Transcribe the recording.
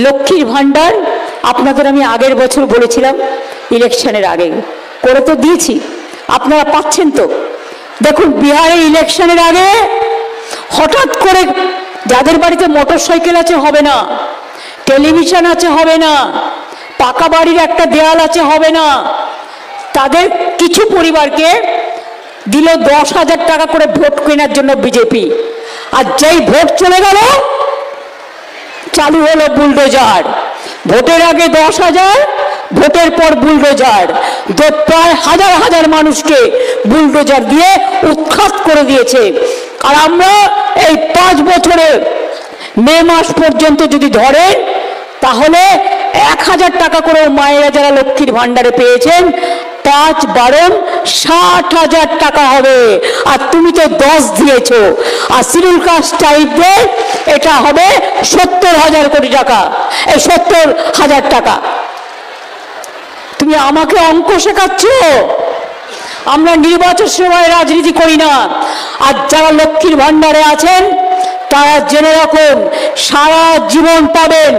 লক্ষ্মীর ভান্ডার আপনাদের আমি আগের বছর বলেছিলাম, ইলেকশনের আগে করে তো দিয়েছি, আপনারা পাচ্ছেন তো। দেখুন বিহারে ইলেকশনের আগে হঠাৎ করে যাদের বাড়িতে মোটর সাইকেল আছে হবে না, টেলিভিশন আছে হবে না, পাকা বাড়ির একটা দেয়াল আছে হবে না, তাদের কিছু পরিবারকে দিল 10,000 টাকা করে ভোট কেনার জন্য বিজেপি। আর যেই ভোট চলে গেল চালু হলো বুলডোজার। ভোটের আগে 10,000, ভোটের পর বুলডোজার। প্রায় হাজার হাজার মানুষকে বুলডোজার দিয়ে উৎখাত করে দিয়েছে। আর আমরা এই 5 বছরে মে মাস পর্যন্ত যদি ধরেন তাহলে 1,000 টাকা করে মায়েরা যারা লক্ষ্মীর ভান্ডারে পেয়েছেন 5 বারণ 60,000 টাকা হবে। আর তুমি তো 10 দিয়েছো। আর শিডিউল কাস্ট টাইপদের এটা হবে 70,000 কোটি টাকা, এই 70,000 টাকা। তুমি আমাকে অঙ্ক শেখাচ্ছ? আমরা নির্বাচন সময় রাজনীতি করি না। আর যারা লক্ষ্মীর ভান্ডারে আছেন তারা জেনে রাখুন সারা জীবন পাবেন।